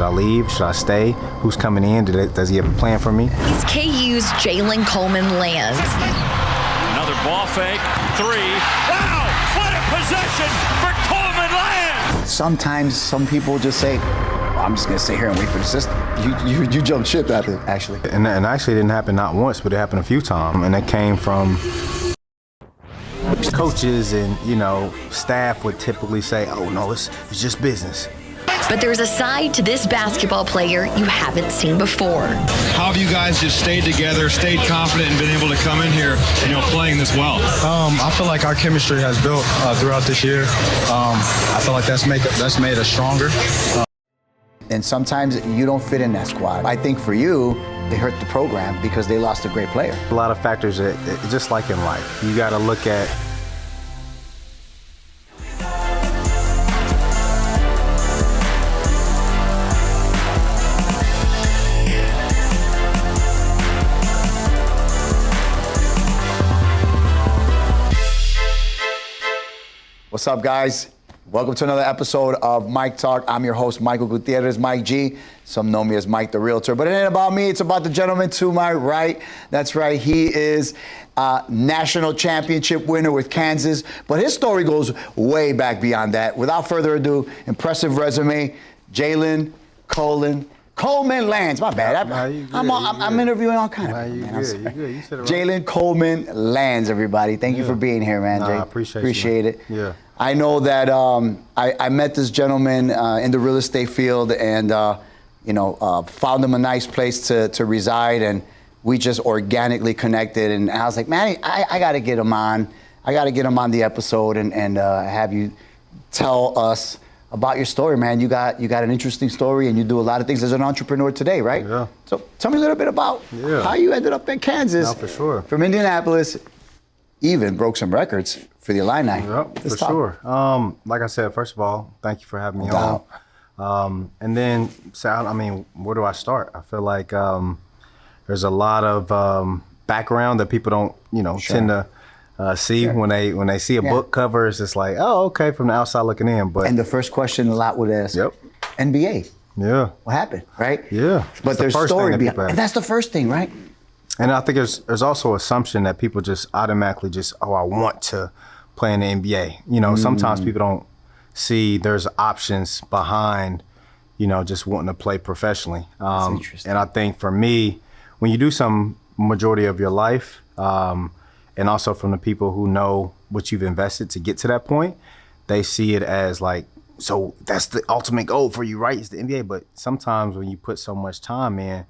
Should I leave? Should I stay? Who's coming in? Does he have a plan for me? He's KU's Jalen Coleman Lands. Another ball fake, three. Wow, what a possession for Coleman Lands! Sometimes some people just say, I'm just gonna sit here and wait for the system. You jumped ship after, actually. And actually it didn't happen not once, but it happened a few times. And it came from coaches and, staff would typically say, oh no, it's just business. But there's a side to this basketball player you haven't seen before. How have you guys just stayed together, stayed confident, and been able to come in here, playing this well? I feel like our chemistry has built throughout this year. I feel like that's made us stronger. And sometimes you don't fit in that squad. I think for you, it hurt the program because they lost a great player. A lot of factors, just like in life, you got to look at What's up, guys? Welcome to another episode of Mike Talk. I'm your host, Michael Gutierrez, Mike G. Some know me as Mike the Realtor, but it ain't about me. It's about the gentleman to my right. That's right. He is a national championship winner with Kansas, but his story goes way back beyond that. Without further ado, impressive resume, Jalen Coleman Lands. My bad. I'm interviewing all kinds of you good. You said it right. Jalen Coleman Lands, everybody. Thank you for being here, man, Jay. I appreciate it. Yeah. I know that I met this gentleman in the real estate field and, found him a nice place to reside, and we just organically connected. And I was like, man, I got to get him on. I got to get him on the episode and have you tell us about your story, man. You got an interesting story, and you do a lot of things as an entrepreneur today, right? Yeah. So tell me a little bit about how you ended up in Kansas. No, for sure. From Indianapolis, even broke some records for the Illini. Yep, for sure. Like I said, first of all, thank you for having me on. And then, where do I start? I feel like there's a lot of background that people don't, tend to see when they see a book cover. It's just like, oh, okay, from the outside looking in. But and the first question a lot would ask, NBA. Yeah. What happened, right? Yeah. But there's a story behind. And that's the first thing, right? And I think there's also assumption that people just automatically I want to play in the NBA. Sometimes people don't see there's options behind, just wanting to play professionally. That's interesting. And I think for me, when you do some majority of your life, and also from the people who know what you've invested to get to that point, they see it as like, so that's the ultimate goal for you, right? It's the NBA. But sometimes when you put so much time in,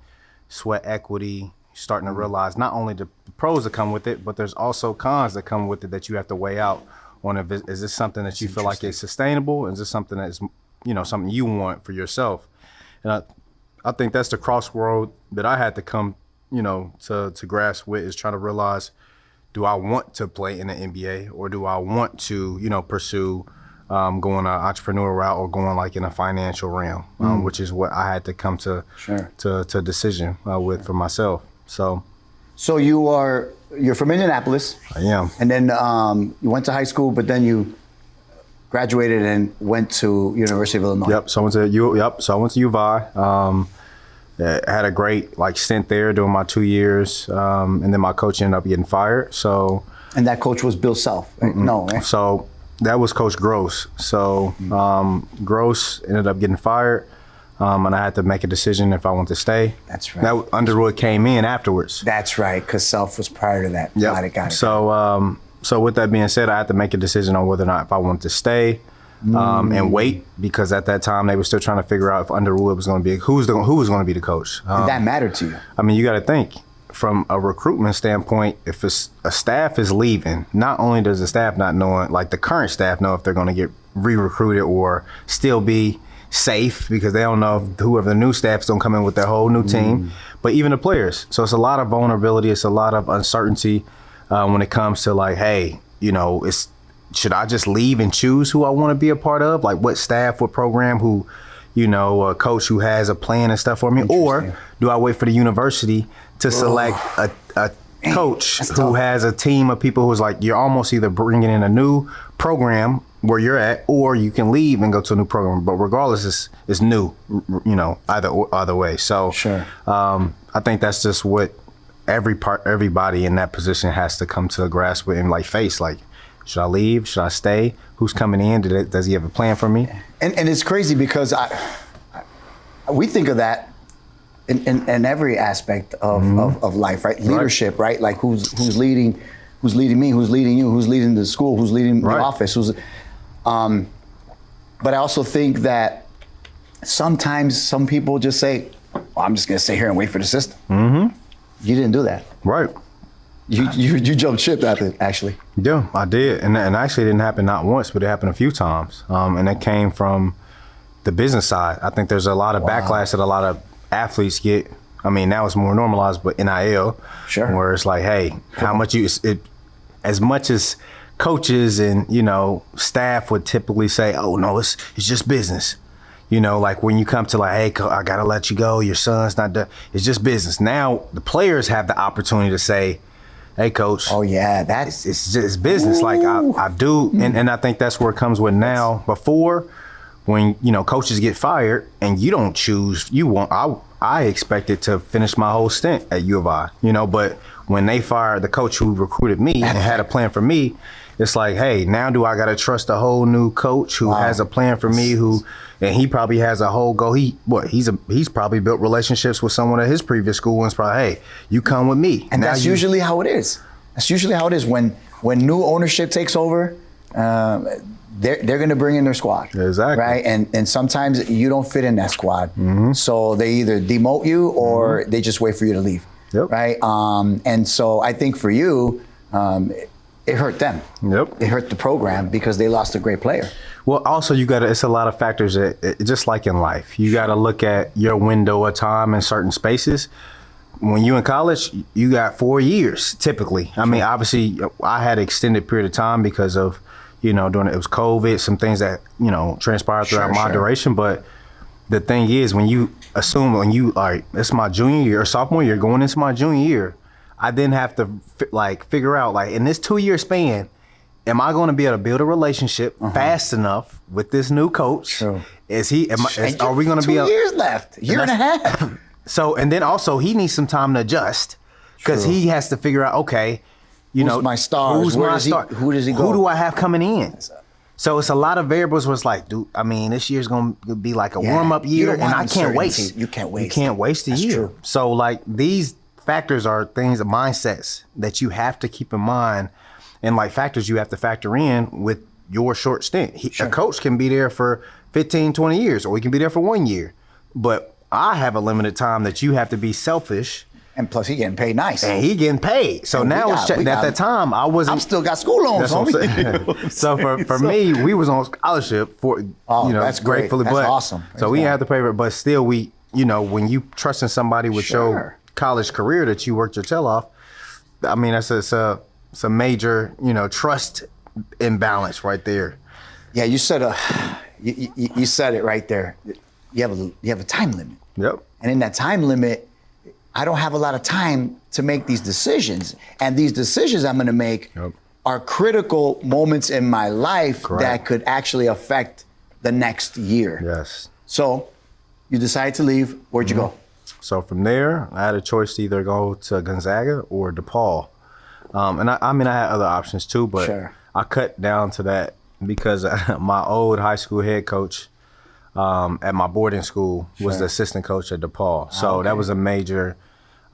sweat equity, starting to realize not only the pros that come with it, but there's also cons that come with it that you have to weigh out on. Is this something that you feel like is sustainable? Is this something that's, something you want for yourself? And I think that's the crossroad that I had to come, to grasp with, is trying to realize, do I want to play in the NBA, or do I want to, pursue going an entrepreneurial route or going like in a financial realm, which is what I had to come to decision with for myself. So you're from Indianapolis. I am. And then you went to high school, but then you graduated and went to University of Illinois. Yep. So I went to U of I. I had a great stint there doing my 2 years, and then my coach ended up getting fired. So. And that coach was Bill Self, right? Mm-hmm. No, right? So that was Coach Gross. So Gross ended up getting fired. And I had to make a decision if I wanted to stay. That's right. That Underwood came in afterwards. That's right, because Self was prior to that. Yep. Got it. So with that being said, I had to make a decision on whether or not if I wanted to stay and wait, because at that time they were still trying to figure out if Underwood was going to be who was going to be the coach. Did that matter to you? I mean, you got to think from a recruitment standpoint. If a staff is leaving, not only does the staff not know, the current staff know if they're going to get re-recruited or still be safe, because they don't know if whoever the new staff is going to come in with their whole new team, but even the players. So it's a lot of vulnerability. It's a lot of uncertainty when it comes to hey, should I just leave and choose who I want to be a part of? Like what staff, what program, who, a coach who has a plan and stuff for me? Or do I wait for the university to select a coach who has a team of people who's you're almost either bringing in a new program where you're at, or you can leave and go to a new program. But regardless, it's new, either way. So sure. I think that's just what everybody in that position has to come to a grasp with and like face. Like, should I leave? Should I stay? Who's coming in? Does he have a plan for me? And it's crazy because we think of that in every aspect of life, right? Leadership, right? Like who's leading me? Who's leading you? Who's leading the school? Who's leading the office? But I also think that sometimes some people just say, well, I'm just gonna sit here and wait for the system. Mm-hmm. You didn't do that. Right. You jumped ship at it, actually. Yeah, I did. And actually it didn't happen not once, but it happened a few times. And that came from the business side. I think there's a lot of backlash that a lot of athletes get. I mean, now it's more normalized, but NIL, sure, where it's like, hey, how much as much as coaches and, staff would typically say, oh, no, it's just business. Like when you come to like, hey, I got to let you go. Your son's not done. It's just business. Now the players have the opportunity to say, hey, coach. Oh, yeah. It's just business. Ooh. Like I do. And I think that's where it comes with now. Before, when, coaches get fired and you don't choose, I expected to finish my whole stint at U of I, but when they fired the coach who recruited me and had a plan for me, it's like, hey, now do I got to trust a whole new coach who has a plan for me, and he probably has a whole go. He's probably built relationships with someone at his previous school and it's probably, hey, you come with me. And that's usually how it is. That's usually how it is when new ownership takes over. They're going to bring in their squad. Exactly. Right? And sometimes you don't fit in that squad. Mm-hmm. So they either demote you or they just wait for you to leave. Yep. Right? And so I think for you, it hurt them. Yep. It hurt the program because they lost a great player. Well, also it's a lot of factors that, just like in life, you got to look at your window of time in certain spaces. When you in college, you got 4 years typically. I mean, obviously I had an extended period of time because of, it was COVID, some things that, transpired throughout my duration. But the thing is, when you assume it's my junior year or sophomore year, going into my junior year, I then have to figure out in this 2 year span, am I going to be able to build a relationship fast enough with this new coach? Sure. Are we going to be 2 years left, year and a half? So, and then also he needs some time to adjust because he has to figure out, okay, who's my stars? Who's my star? Who does he go? Who do I have coming in? So it's a lot of variables where it's like, this year's going to be like a warm-up year, and I can't waste. You can't waste. You can't waste a year. True. So these factors are things, mindsets that you have to keep in mind, and factors you have to factor in with your short stint. A coach can be there for 15, 20 years, or he can be there for 1 year. But I have a limited time that you have to be selfish. And plus, he getting paid nice. And he getting paid. So now at that time, I wasn't. I'm still got school loans. That's what I'm saying. So for me, we was on scholarship for, that's great. Gratefully. That's but, awesome. So we had to pay for it, but still when you trusting somebody with your college career that you worked your tail off, I mean, it's a major, trust imbalance right there. Yeah, you said you said it right there. You have a time limit. Yep. And in that time limit, I don't have a lot of time to make these decisions. And these decisions I'm going to make are critical moments in my life that could actually affect the next year. Yes. So you decide to leave. Where'd you go? So from there, I had a choice to either go to Gonzaga or DePaul. And I had other options too, but I cut down to that because my old high school head coach at my boarding school was the assistant coach at DePaul. So that was a major,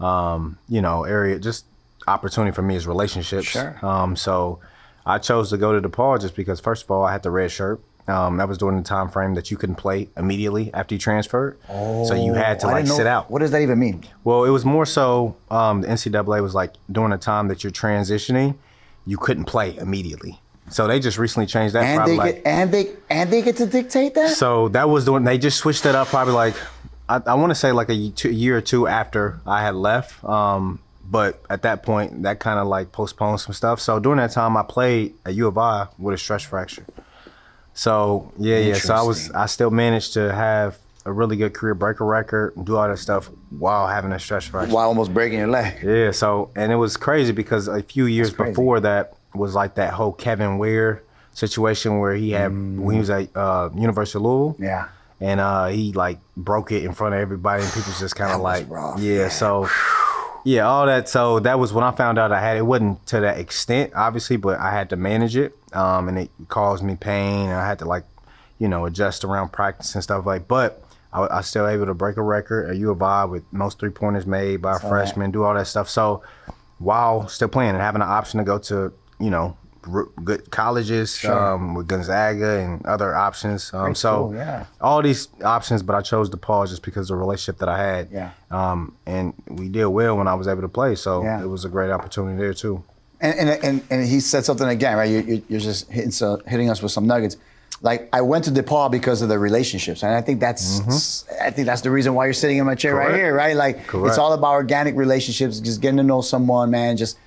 area, just opportunity for me is relationships. So I chose to go to DePaul just because, first of all, I had the red shirt. That was during the time frame that you couldn't play immediately after you transferred. So you had to sit out. What does that even mean? Well, it was more so the NCAA was during the time that you're transitioning, you couldn't play immediately. So they just recently changed that. And they get to dictate that? So that was they just switched that up probably I want to say a year or two after I had left. But at that point, that kind of postponed some stuff. So during that time, I played at U of I with a stress fracture. So so I still managed to have a really good career breaker record and do all that stuff while having a stress fracture. While almost breaking your leg. Yeah. So, and it was crazy because a few years before that was that whole Kevin Ware situation where he had when he was at University of Louisville. Yeah. And he like broke it in front of everybody, and people just kind of like, rough, yeah. man. So, yeah, all that. So that was when I found out I had it. Wasn't to that extent, obviously, but I had to manage it, and it caused me pain, and I had to like, adjust around practice and stuff like. But I still able to break a record at U of I with most 3-pointers made by a freshman, do all that stuff. So while still playing and having an option to go to, good colleges with Gonzaga and other options. All these options, but I chose DePaul just because of the relationship that I had. Yeah. And we did well when I was able to play, so it was a great opportunity there too. And he said something again, right? You're just hitting us with some nuggets. Like, I went to DePaul because of the relationships, and I think that's the reason why you're sitting in my chair right here, right? Like, it's all about organic relationships, just getting to know someone, man. Just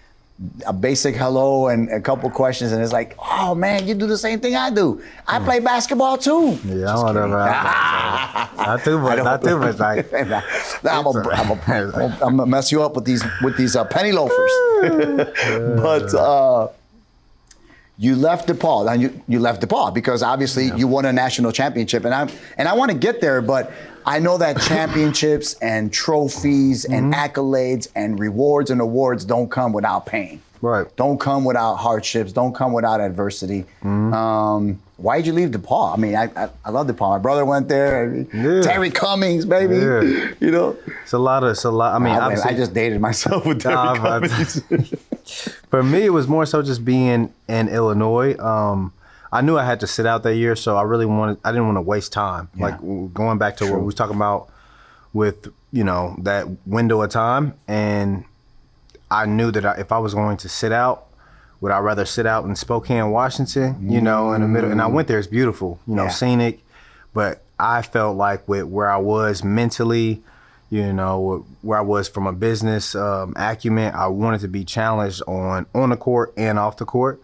a basic hello and a couple questions, and it's like, oh man, you do the same thing I do. I play basketball too. Yeah, I don't know. Not too much. Like, I'm gonna mess you up with these penny loafers. But you left DePaul, and you left DePaul because obviously you won a national championship, and I want to get there, but I know that championships and trophies and accolades and rewards and awards don't come without pain. Right. Don't come without hardships. Don't come without adversity. Why did you leave DePaul? I mean, I love DePaul. My brother went there. Terry Cummings, baby. Yeah. It's a lot. I mean, obviously, I just dated myself with Terry Cummings. For me, it was more so just being in Illinois. I knew I had to sit out that year, so I didn't want to waste time. Yeah. Like going back to what we was talking about with, that window of time. And I knew that if I was going to sit out, would I rather sit out in Spokane, Washington, in the middle? And I went there, it's beautiful, scenic. But I felt like with where I was mentally, where I was from a business acumen, I wanted to be challenged on the court and off the court.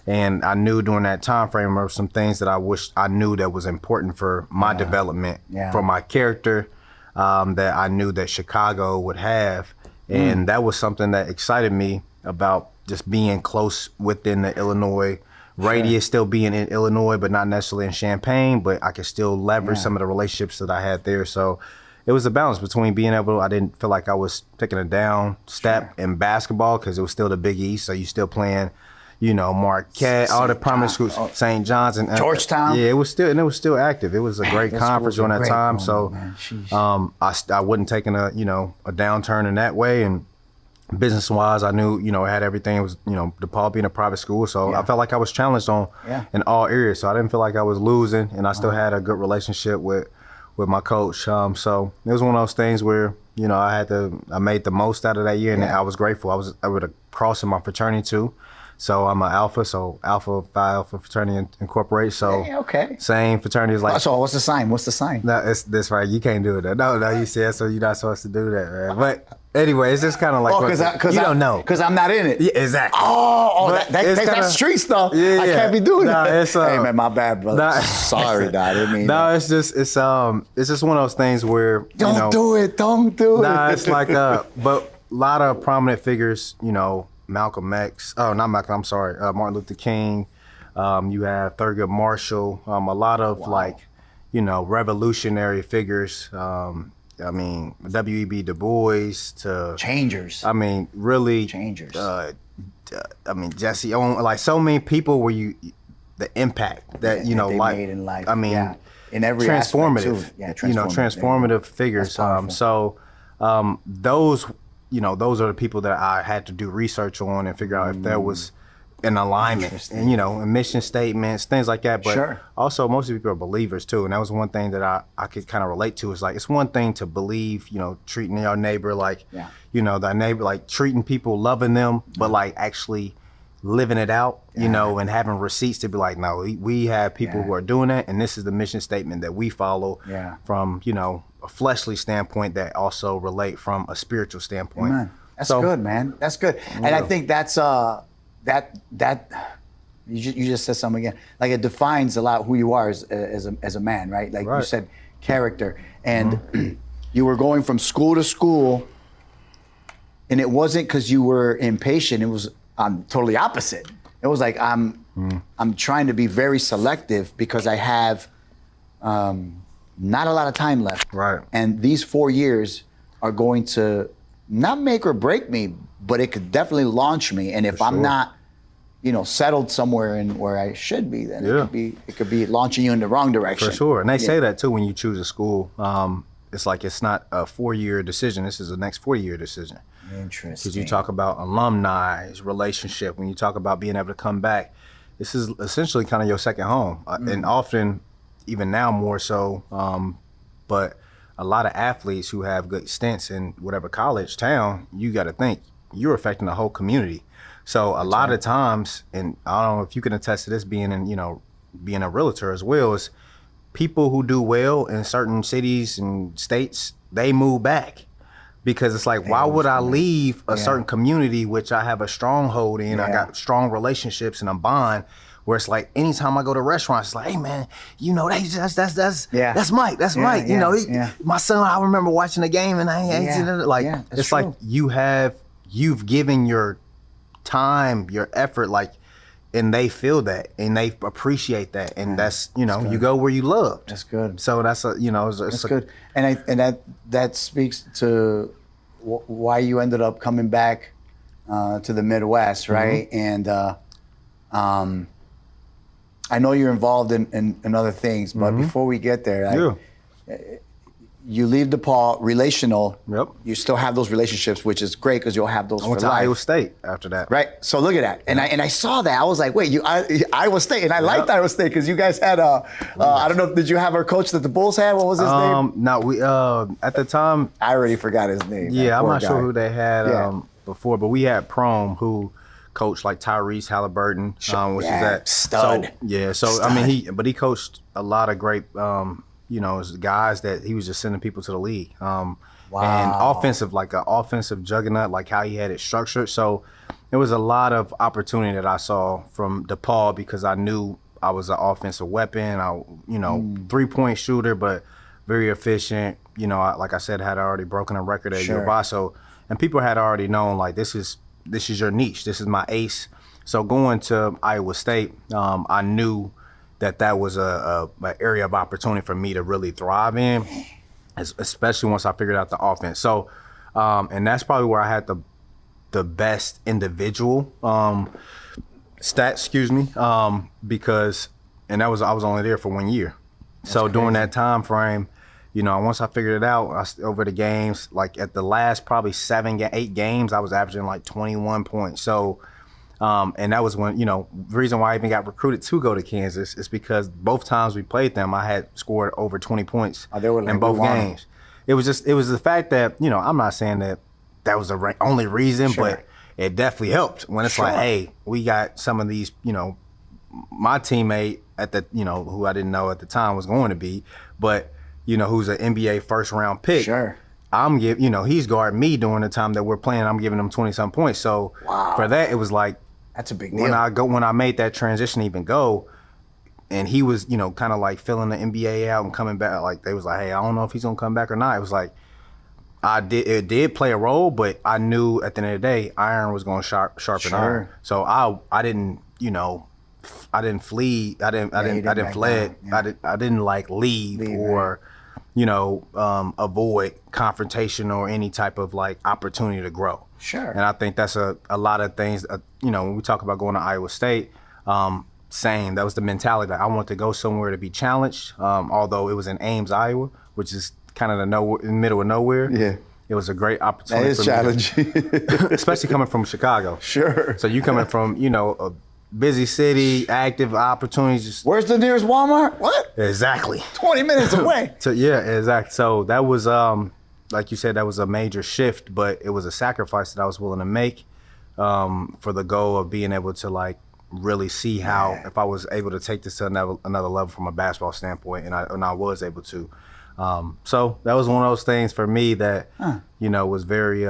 And I knew during that time frame there were some things that I wish I knew that was important for my development, for my character, that I knew that Chicago would have. And that was something that excited me about just being close within the Illinois radius, still being in Illinois, but not necessarily in Champaign, but I could still leverage some of the relationships that I had there. So it was a balance between being able, I didn't feel like I was taking a down step in basketball because it was still the Big East, so you still playing, Marquette, all the prominent schools, St. John's and Georgetown. Yeah, it was still active. It was a great conference during that time. I wasn't taking a downturn in that way. And business wise, I knew, it had everything. It was, DePaul being a private school. So I felt like I was challenged in all areas. So I didn't feel like I was losing, and I still had a good relationship with my coach. So it was one of those things where, I made the most out of that year, and I was grateful. I was able to cross in my fraternity too. So I'm an Alpha, so Alpha Phi Alpha Fraternity Incorporated. So same fraternity as like. So what's the sign? What's the sign? No, it's this right. You can't do that. No, you said so. You're not supposed to do that, man. But anyway, it's just kind of like because you don't know because I'm not in it. Yeah, exactly. That's street stuff. Yeah, I can't be doing that. It's, hey man, my bad, brother. Sorry, Dad. I didn't mean. No, it's just it's just one of those things where don't do it. Nah, it's like but a lot of prominent figures, Malcolm X. Oh, not Malcolm. I'm sorry. Martin Luther King. You have Thurgood Marshall. A lot of revolutionary figures. I mean, W.E.B. Du Bois to changers. I mean, really changers. I mean, Jesse Owens. Like so many people where the impact that they made in life. I mean, in every transformative. Aspect too. Yeah, transformative figures. Those are the people that I had to do research on and figure out if there was an alignment and, and mission statements, things like that. But also most of the people are believers too. And that was one thing that I could kind of relate to is like, it's one thing to believe, treating your neighbor like, thy neighbor, like treating people, loving them, but like actually living it out, and having receipts to be like, no, we have people who are doing that. And this is the mission statement that we follow from, a fleshly standpoint that also relate from a spiritual standpoint. Amen. That's good, man. That's good. And I think that's that you just said something again. Like it defines a lot who you are as a man, right? Like you said, character. And you were going from school to school, and it wasn't because you were impatient. It was totally opposite. It was like I'm I'm trying to be very selective because I have not a lot of time left. Right. And these 4 years are going to not make or break me, but it could definitely launch me. And if I'm not, settled somewhere in where I should be, then it could be launching you in the wrong direction. For sure. And they say that too when you choose a school. It's like it's not a 4-year decision. This is the next 4-year decision. Interesting. Because you talk about alumni, relationship, when you talk about being able to come back, this is essentially kind of your second home. And often, even now more so, but a lot of athletes who have good stints in whatever college town, you got to think, you're affecting the whole community. So a lot of times, and I don't know if you can attest to this being being a realtor as well, is people who do well in certain cities and states, they move back. Because it's like, why would I leave a certain community which I have a stronghold in? I got strong relationships and a bond. Where it's like, anytime I go to restaurants, it's like, hey man, that's Mike. That's Mike. My son, I remember watching the game and it's true. Like you've given your time, your effort, like, and they feel that and they appreciate that, and that's you go where you loved. That's good. So that's that's good, and that speaks to why you ended up coming back to the Midwest, right? And I know you're involved in other things, but before we get there, you leave DePaul, relational. Yep. You still have those relationships, which is great because you'll have those I went for to life. Iowa State after that. Right. So look at that. And I saw that. I was like, wait, Iowa State. And I liked Iowa State because you guys had I don't know, did you have our coach that the Bulls had? What was his name? No, we at the time. I already forgot his name. Yeah, I'm not sure who they had before, but we had Prom who coached like Tyrese Halliburton, which is that stud. So I mean he coached a lot of great guys that he was just sending people to the league. And offensive juggernaut, like how he had it structured. So it was a lot of opportunity that I saw from DePaul because I knew I was an offensive weapon. 3-point shooter, but very efficient. Like I said, had already broken a record at Uvaso, and people had already known like this is your niche. This is my ace. So going to Iowa State, I knew that was a area of opportunity for me to really thrive in, especially once I figured out the offense. So, and that's probably where I had the best individual stats, because I was only there for 1 year. So during that time frame, once I figured it out, over the games, like at the last probably 8 games, I was averaging like 21 points. So, and that was when, the reason why I even got recruited to go to Kansas is because both times we played them, I had scored over 20 points in both games. It was the fact that, I'm not saying that was the only reason, but it definitely helped when it's like, hey, we got some of these, my teammate at the, who I didn't know at the time was going to be, but, who's an NBA first round pick. I'm he's guarding me during the time that we're playing. I'm giving him 20-some points. So for that, it was like, that's a big deal. When I made that transition even go, and he was, kind of like filling the NBA out and coming back, like they was like, hey, I don't know if he's gonna come back or not. It was like, it did play a role, but I knew at the end of the day, iron was gonna sharpen iron. So I didn't, I didn't flee. I didn't like leave or, avoid confrontation or any type of like opportunity to grow. And I think that's a lot of things, when we talk about going to Iowa State, same, that was the mentality that I want to go somewhere to be challenged. Although it was in Ames, Iowa, which is kind of in the middle of nowhere. Yeah. It was a great opportunity. That is challenging. Especially coming from Chicago. So you coming from, a busy city, active opportunities. Where's the nearest Walmart? What? Exactly. 20 minutes away. Exactly. So that was, like you said, that was a major shift, but it was a sacrifice that I was willing to make for the goal of being able to like really see how, if I was able to take this to another level from a basketball standpoint, and I was able to. So that was one of those things for me that, was very,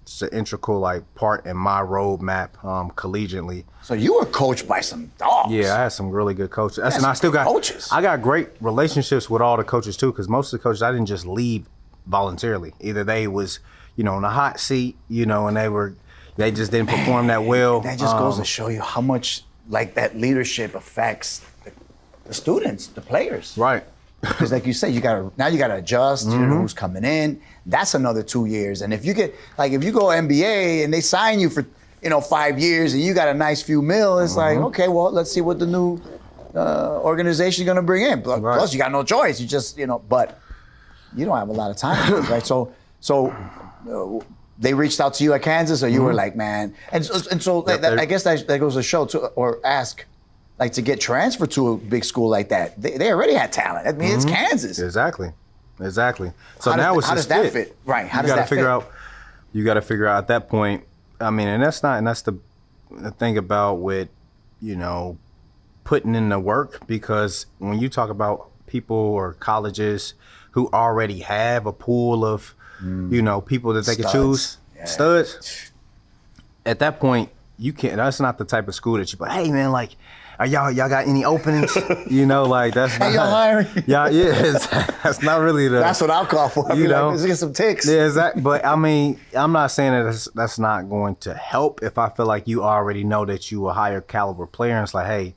it's an integral like part in my roadmap collegiately. So you were coached by some dogs. Yeah, I had some really good coaches. And I still got coaches. I got great relationships with all the coaches too, because most of the coaches, I didn't just leave voluntarily. Either they was, in the hot seat, and they just didn't perform that well. That just goes to show you how much like that leadership affects the students, the players. Right. Because like you said, you gotta adjust. You know who's coming in. That's another 2 years. And if you go NBA and they sign you for 5 years and you got a nice few mil, it's like, okay, well, let's see what the new organization is gonna bring in. Plus, you got no choice. You just but you don't have a lot of time, right? So they reached out to you at Kansas, or you were like, man, and so I guess that goes to show or ask. Like to get transferred to a big school like that, they already had talent. I mean, it's Kansas. Exactly. So how now does, it's how just does that fit? Right. How you does gotta that figure fit? out. You got to figure out at that point. I mean, and that's the thing about with putting in the work, because when you talk about people or colleges who already have a pool of people that they can choose, studs. At that point, you can't. That's not the type of school that you. But hey, man, like. Are y'all got any openings? Like that's not. Hey, y'all hiring? That's not really the. That's what I'll call for. Let's get some ticks. Yeah, exactly. But I mean, I'm not saying that that's not going to help if I feel like you already know that you a higher caliber player. And it's like, hey,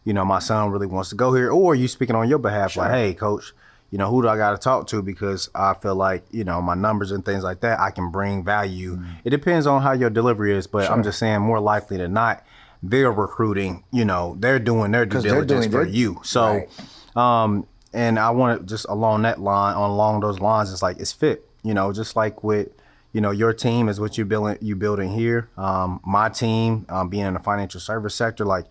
my son really wants to go here, or you speaking on your behalf, like, hey, coach, who do I got to talk to, because I feel like my numbers and things like that, I can bring value. It depends on how your delivery is, but I'm just saying more likely than not. They're recruiting, they're doing their due diligence for you. So, and I want to just along those lines, it's like, it's fit, just like with, your team is what you building here. My team, being in the financial service sector, like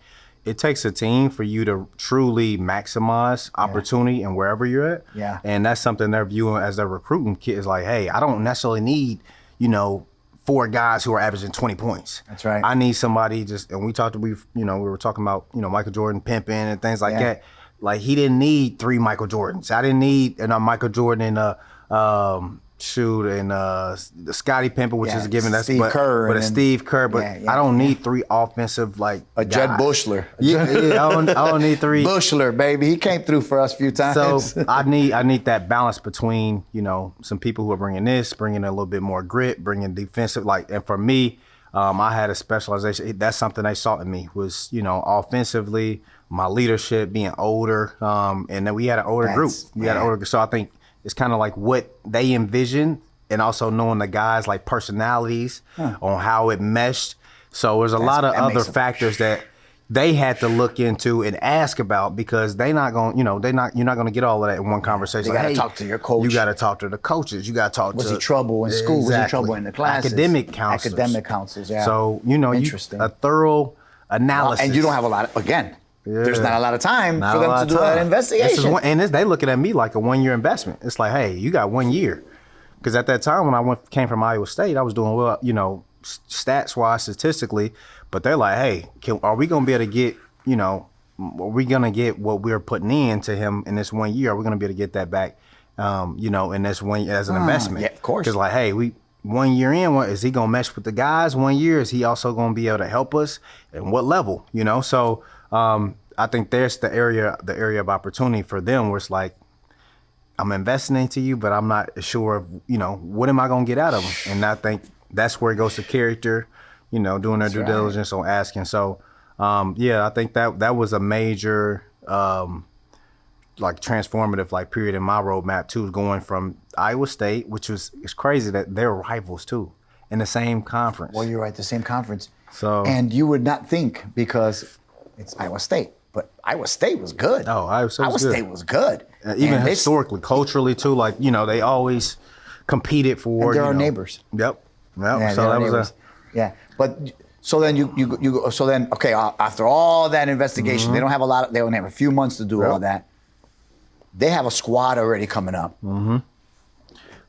it takes a team for you to truly maximize opportunity and wherever you're at. Yeah. And that's something they're viewing as they're recruiting kids, like, hey, I don't necessarily need, 4 guys who are averaging 20 points. That's right. I need somebody and we were talking about, Michael Jordan pimping and things like that. Like he didn't need 3 Michael Jordans. I didn't need Michael Jordan and the Scottie Pippen, which is given that's Steve Kerr, but a Steve Kerr. But I don't need 3 offensive a guys. Jed Bushler. I don't need 3. Bushler, baby, he came through for us a few times. So I need that balance between some people who are bringing a little bit more grit, bringing defensive. And for me, I had a specialization. That's something they saw in me was offensively, my leadership, being older, and then we had an older group. So I think. It's kind of like what they envisioned, and also knowing the guys' like personalities on how it meshed. So there's a lot of other factors that they had to look into and ask about, because they not going, you're not going to get all of that in one conversation. You got to talk to your coach. You got to talk to the coaches. You got to talk was he trouble in school? Exactly. Was he trouble in the classes? Academic counselors. Yeah. So Interesting. a thorough analysis. And you don't have a lot of, there's not a lot of time for them to do that investigation. They looking at me like a 1-year investment. It's like, hey, you got 1 year. Because at that time when I came from Iowa State, I was doing well, stats-wise, statistically. But they're like, hey, are we going to be able to get, are we going to get what we're putting into him in this 1 year? Are we going to be able to get that back, in this 1 year as an investment? Yeah, of course. Because like, hey, 1 year in, is he going to mesh with the guys? 1 year, is he also going to be able to help us? And what level, So I think there's the area of opportunity for them where it's like, I'm investing into you, but I'm not sure of, what am I going to get out of them? And I think that's where it goes to character, doing their due diligence on asking. So, I think that was a major, transformative, period in my roadmap too, going from Iowa State, it's crazy that they're rivals too, in the same conference. Well, you're right, the same conference. So, and you would not think, because it's Iowa State, but Iowa State was good. Oh, Iowa State was good. Even historically, culturally too, they always competed for. And they're our neighbors. Yep. Yeah, so that was but so then okay, after all that investigation, they don't have they only have a few months to do all that. They have a squad already coming up. Mm-hmm.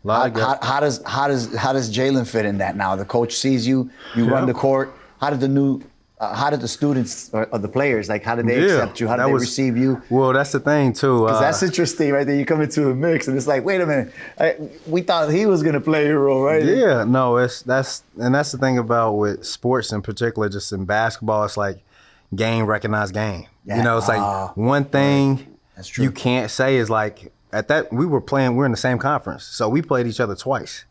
How does Jalen fit in that now? The coach sees you run the court. How did the students or the players, how did they accept you? How did they receive you? Well, that's the thing too. Because that's interesting, right? There you come into a mix, and it's like, wait a minute, we thought he was gonna play a role, right? Yeah, no, that's the thing about with sports in particular, just in basketball, it's like game recognized game. Yeah. It's like one thing that's true. You can't say is like at that we're in the same conference, so we played each other twice.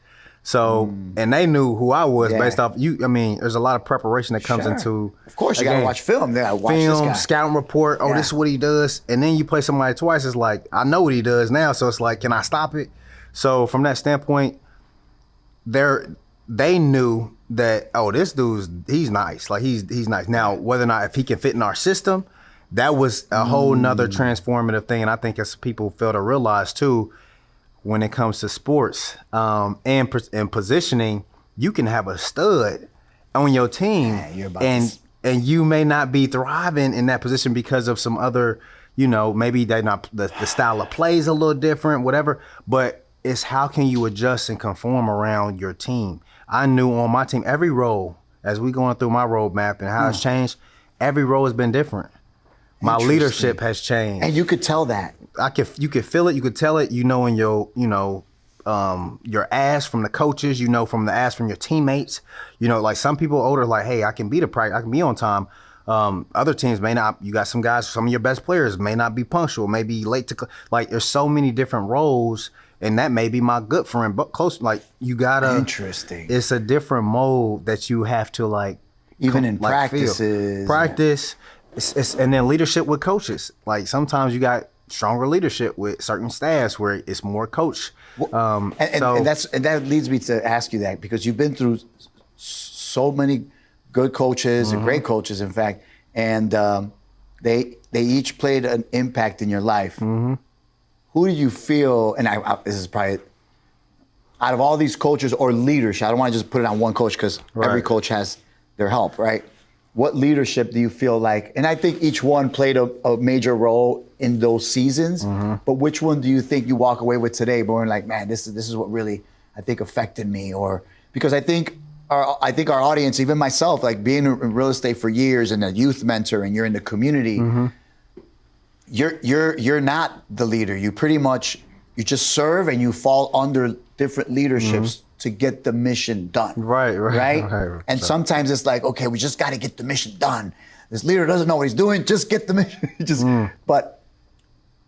So, and they knew who I was Yeah. based off you. I mean, there's a lot of preparation that comes into. Of course, you a got to game. watch film. Yeah, watch this Film, guy. scouting report. Oh, Yeah. this is what he does. And then you play somebody twice. It's like, I know what he does now. So it's like, can I stop it? So from that standpoint, they knew that, oh, this he's nice. Like he's nice. Now, whether or not if he can fit in our system, that was a whole nother transformative thing. And I think as people fail to realize too, when it comes to sports and positioning, you can have a stud on your team, you're about and you may not be thriving in that position because of some other, maybe they not the style of play is a little different, whatever. But it's how can you adjust and conform around your team. I knew on my team every role, as we going through my roadmap and how it's changed, every role has been different. My leadership has changed, And you could tell that. you could feel it, you could tell it, in your ask from the coaches, from the ask from your teammates. Like some people older, like, hey, I can be I can be on time. Other teams may not. You got some guys, some of your best players may not be punctual, may be late to. Like, there's so many different roles, and that may be my good friend, but close. Like, you gotta. Interesting. It's a different mode that you have to Even in feel. practices. Practice, and then leadership with coaches. Like sometimes you got stronger leadership with certain staffs where it's more coach. And that leads me to ask you that, because you've been through so many good coaches and great coaches, in fact, and they each played an impact in your life. Who do you feel? And this is probably out of all these coaches or leaders. I don't want to just put it on one coach, because every coach has their help, right? What leadership do you feel like? And I think each one played a major role in those seasons. But which one do you think you walk away with today, going like, man, this is what really I think affected me? Or because I think our audience, even myself, like being in real estate for years and a youth mentor, and you're in the community, you're not the leader. You pretty much you just serve, and you fall under different leaderships to get the mission done. Right. And sometimes it's like, okay, we just got to get the mission done. This leader doesn't know what he's doing. Just get the mission. But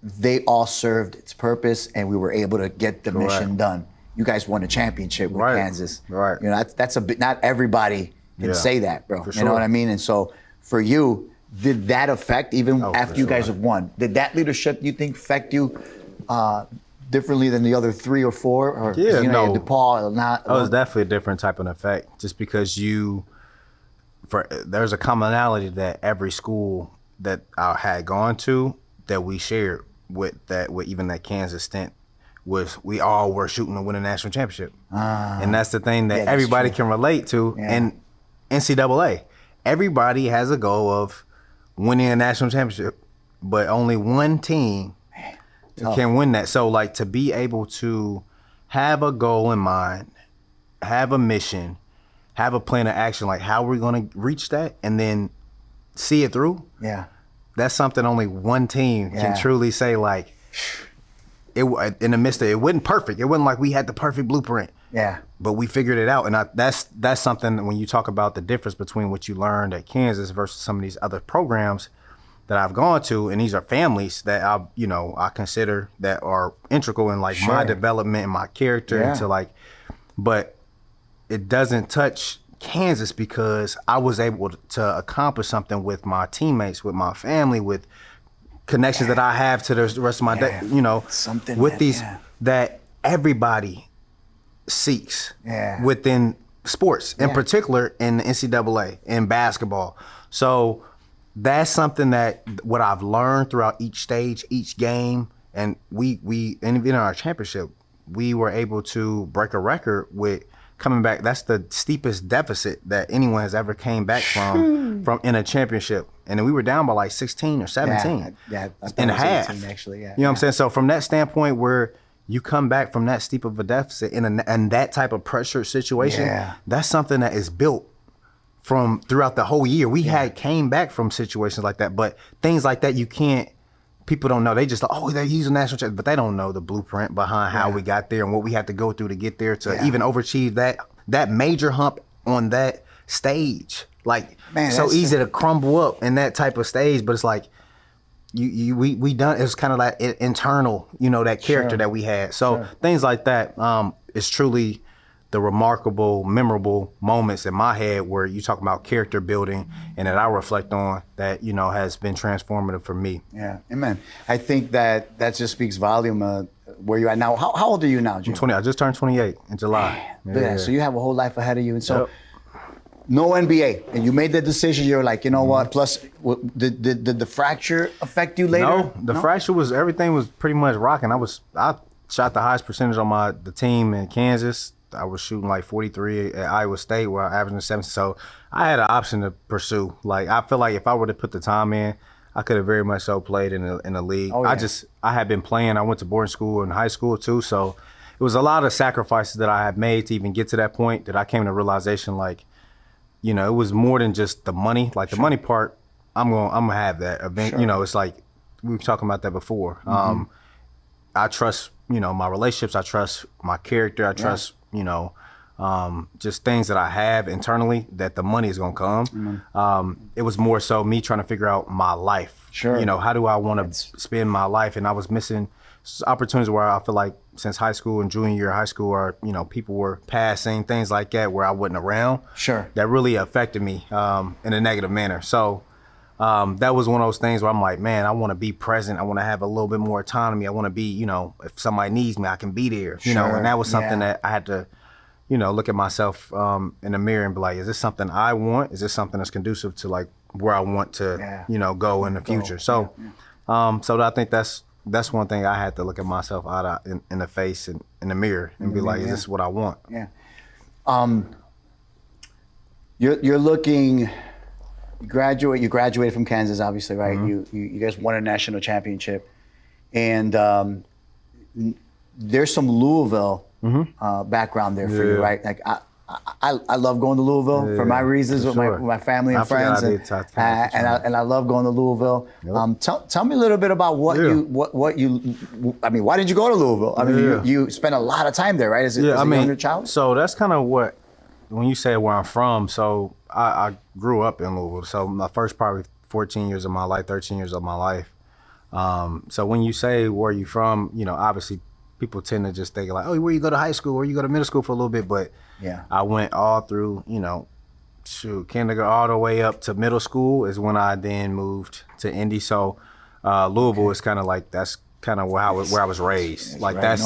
they all served its purpose, and we were able to get the mission done. You guys won a championship with Kansas. Right. That's a bit. Not everybody can say that, bro. For You know what I mean? And so for you, did that affect even after you guys have won? Did that leadership, you think, affect you differently than the other 3 or 4? Or Yeah, no. DePaul, not. Oh, it's definitely a different type of effect, just because there's a commonality that every school that I had gone to that we shared with even that Kansas stint was we all were shooting to win a national championship. And that's the thing that everybody can relate to. And NCAA, everybody has a goal of winning a national championship, but only one team can win that. So like to be able to have a goal in mind, have a mission, have a plan of action, like how we're going to reach that, and then see it through. Yeah. That's something only one team can truly say, like, it in the midst of it wasn't perfect. It wasn't like we had the perfect blueprint. Yeah. But we figured it out. And that's something when you talk about the difference between what you learned at Kansas versus some of these other programs that I've gone to, and these are families that I consider that are integral in like my development and my character into like, but it doesn't touch Kansas because I was able to accomplish something with my teammates, with my family, with connections that I have to the rest of my day, something with that, these that everybody seeks within sports, in particular in the NCAA, in basketball. So that's something that what I've learned throughout each stage, each game, and we and even in our championship, we were able to break a record with coming back. That's the steepest deficit that anyone has ever came back from in a championship. And then we were down by like 16 or 17 in half. Actually, You know what I'm saying? So from that standpoint where you come back from that steep of a deficit in that type of pressure situation, that's something that is built from throughout the whole year. We had came back from situations like that, but things like that people don't know. They just he's a national champion, but they don't know the blueprint behind how we got there and what we had to go through to get there to even overachieve that major hump on that stage. Like, man, so easy to crumble up in that type of stage, but it's like we done. It's kind of like internal, that character that we had. So things like that is truly the remarkable, memorable moments in my head where you talk about character building and that I reflect on that, has been transformative for me. Yeah, amen. I think that just speaks volume where you're at now. How old are you now, Jim? I'm 20. I just turned 28 in July. Look at that. So you have a whole life ahead of you. And so no NBA. And you made the decision. You're like, you know what? Plus, did the fracture affect you later? No, the fracture everything was pretty much rocking. I shot the highest percentage on the team in Kansas. I was shooting like 43 at Iowa State where I averaging 70. So I had an option to pursue. Like, I feel like if I were to put the time in, I could have very much so played in the league. Oh, yeah. I had been playing. I went to boarding school in high school too. So it was a lot of sacrifices that I had made to even get to that point that I came to realization, like, it was more than just the money. Like, the money part, I'm gonna have that event. Sure. It's like we were talking about that before. Mm-hmm. I trust, my relationships. I trust my character. I trust, just things that I have internally that the money is gonna come. Mm-hmm. It was more so me trying to figure out my life. Sure. How do I want to spend my life? And I was missing opportunities where I feel like since high school and junior year of high school, or people were passing, things like that, where I wasn't around. Sure. That really affected me in a negative manner. So that was one of those things where I'm like, man, I want to be present. I want to have a little bit more autonomy. I want to be, if somebody needs me, I can be there. Sure. And that was something that I had to, look at myself in the mirror and be like, is this something I want? Is this something that's conducive to like where I want to, go in the future? So, so I think that's one thing I had to look at myself in the face and in the mirror and be like, is this what I want? Yeah. You're looking. You graduated from Kansas, obviously, right? Mm-hmm. You guys won a national championship, and there's some Louisville background there for you, right? Like I love going to Louisville for my reasons with my family and friends, and I love going to Louisville. Yep. Tell me a little bit about what you. I mean, why did you go to Louisville? I mean, you spent a lot of time there, right? As a younger child. So that's kind of what, when you say where I'm from. So I grew up in Louisville. So my first probably 14 years of my life, 13 years of my life. So when you say where you from, obviously people tend to just think like, oh, where you go to high school, or you go to middle school for a little bit. But I went all through, kindergarten all the way up to middle school is when I then moved to Indy. So Louisville is kind of like, that's kind of where I was raised. Like right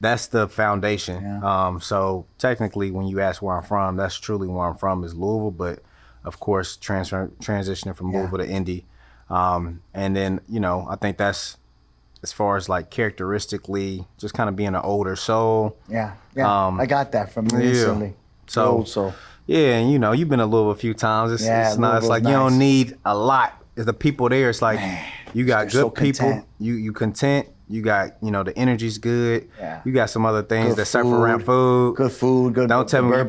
that's the foundation. Yeah. So technically, when you ask where I'm from, that's truly where I'm from is Louisville. But of course, transitioning from Louisville to Indy, and then I think that's as far as like characteristically, just kind of being an older soul. Yeah. I got that from you instantly. So old soul. Yeah, and you've been to Louisville a few times. It's like nice. You don't need a lot. It's the people there. It's like you got good people. You content. You got, the energy's good. Yeah. You got some other things that circle around food. Good food, good Don't tell me you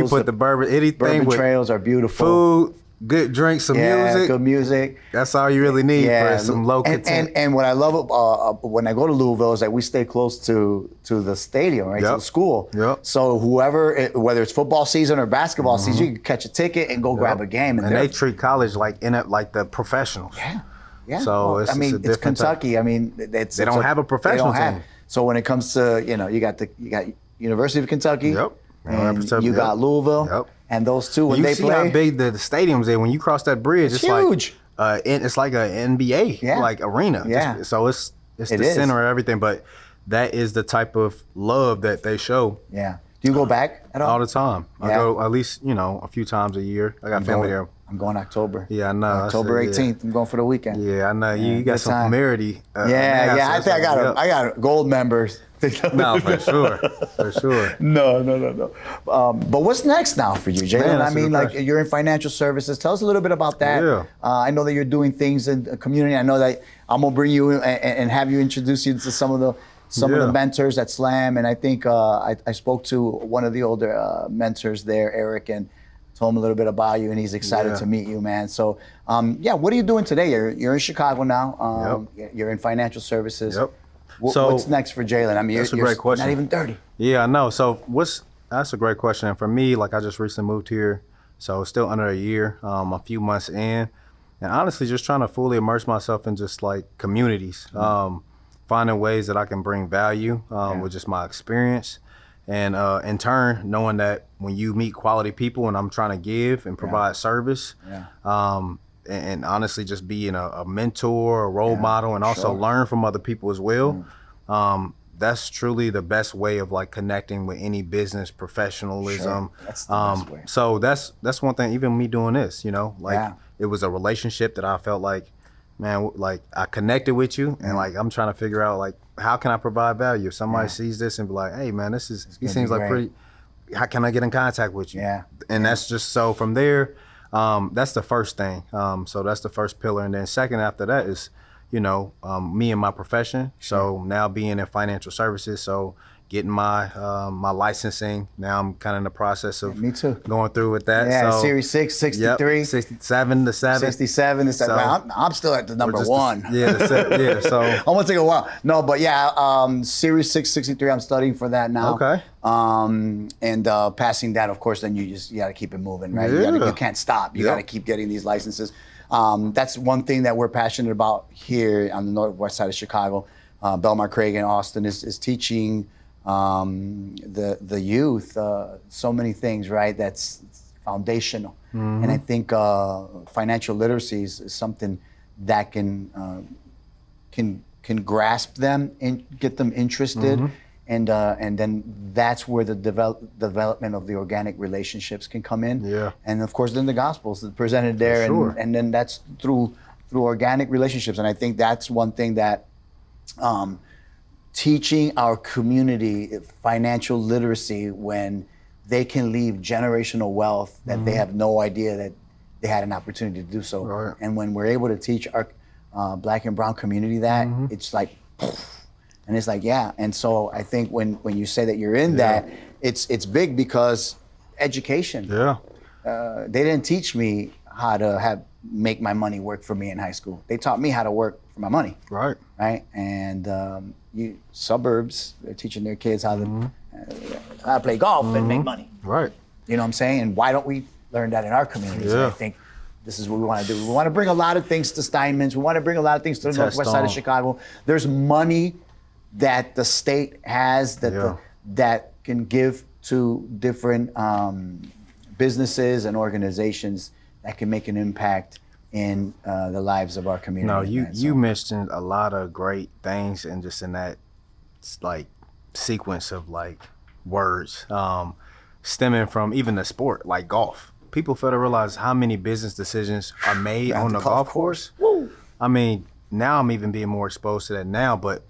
put the bourbon, anything bourbon with trails are beautiful. Food, good drinks, some music. Good music. That's all you really need for some low content. And what I love when I go to Louisville is that we stay close to the stadium, right? To the school. Yep. So whether it's football season or basketball season, you can catch a ticket and go grab a game. And they treat college like the professionals. Yeah. Yeah, so it's Kentucky. I mean, they don't have a professional team. So when it comes to you got University of Kentucky. Yep. And you got Louisville. Yep. And those two when they play. You see how big the stadium's there. When you cross that bridge, it's huge. It's like an NBA like arena. Yeah. So it's the center of everything. But that is the type of love that they show. Yeah. Do you go back at all? All the time. I go at least a few times a year. I got family there. I'm going October. Yeah, I know. October 18th. I'm going for the weekend. Yeah, I know. You got some familiarity. I think I got gold members. No, for sure. No. But what's next now for you, Jalen? I mean, like you're in financial services. Tell us a little bit about that. Yeah. I know that you're doing things in the community. I know that I'm gonna bring you and have you introduce you to some of the mentors at Slam. And I think I spoke to one of the older mentors there, Eric, and told him a little bit about you, and he's excited to meet you, man. So, what are you doing today? You're in Chicago now. You're in financial services. Yep. What's next for Jalen? I mean, that's a great question. Not even 30. Yeah, I know. So that's a great question. And for me, like I just recently moved here, so still under a year, a few months in, and honestly, just trying to fully immerse myself in just like communities, finding ways that I can bring value with just my experience, And in turn, knowing that when you meet quality people and I'm trying to give and provide service, and honestly just being a mentor, a role model, and also learn from other people as well, that's truly the best way of like connecting with any business professionalism. Sure. That's the best way. So that's one thing, even me doing this, it was a relationship that I felt like, man, like I connected with you and like I'm trying to figure out like how can I provide value? If somebody sees this and be like, hey man, he seems like pretty, how can I get in contact with you? And that's just, so from there, that's the first thing. So that's the first pillar. And then second after that is, me and my profession. So now being in financial services, so getting my my licensing. Now I'm kind of in the process of going through with that. Yeah, so, Series 6, 63. 67 to 7. 67 to 7. So, well, I'm still at the number 1. So I'm gonna take a while. No, but Series 6, 63. I'm studying for that now. Okay. And passing that, of course, then you got to keep it moving, right? Yeah. You can't stop. You got to keep getting these licenses. That's one thing that we're passionate about here on the northwest side of Chicago. Belmar Craig and Austin is teaching the youth so many things, right? That's foundational. And I think financial literacy is something that can grasp them and get them interested. And then that's where the development of the organic relationships can come in. Yeah. And of course, then the gospel's presented there, and then that's through organic relationships. And I think that's one thing that teaching our community financial literacy when they can leave generational wealth that they have no idea that they had an opportunity to do so. Right. And when we're able to teach our Black and brown community that, it's like. And it's like, and so I think when you say that you're in that, it's big because education. They didn't teach me how to make my money work for me in high school. They taught me how to work for my money. Right. And suburbs, they're teaching their kids how to play golf and make money. Right. You know what I'm saying? And why don't we learn that in our communities? And I think this is what we want to do. We want to bring a lot of things to Steinman's. We want to bring a lot of things to the northwest side of Chicago. There's money that the state has that can give to different businesses and organizations that can make an impact in the lives of our community. No, you mentioned a lot of great things and just in that like sequence of like words stemming from even the sport like golf. People fail to realize how many business decisions are made on the golf course. Woo. I mean, now I'm even being more exposed to that now, but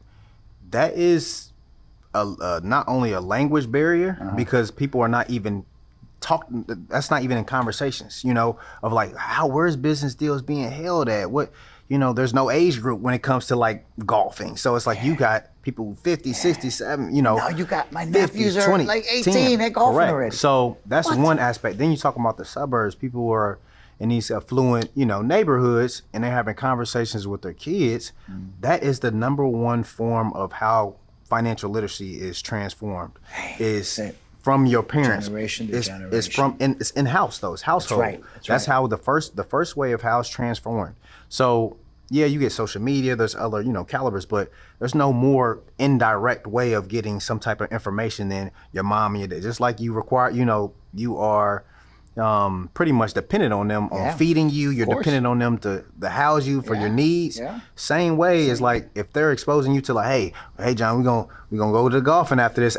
that is not only a language barrier because people are not even talking. That's not even in conversations, of like where's business deals being held at? What, there's no age group when it comes to like golfing. So it's like you got people 50, 67, Now you got my 50, nephews are 20, like 18, 10. they're golfing already. So that's one aspect. Then you talk about the suburbs. People are in these affluent, neighborhoods, and they're having conversations with their kids. That is the number one form of how financial literacy is transformed. Is from your parents. Generation to generation. It's in-house though. It's household. That's right. That's how the first way of how it's transformed. So you get social media. There's other calibers, but there's no more indirect way of getting some type of information than your mom and your dad. Just like you require, you are pretty much dependent on them on feeding you. You're dependent on them to house you for your needs. Same way as like if they're exposing you to like, hey John, we're gonna go to the golfing after this.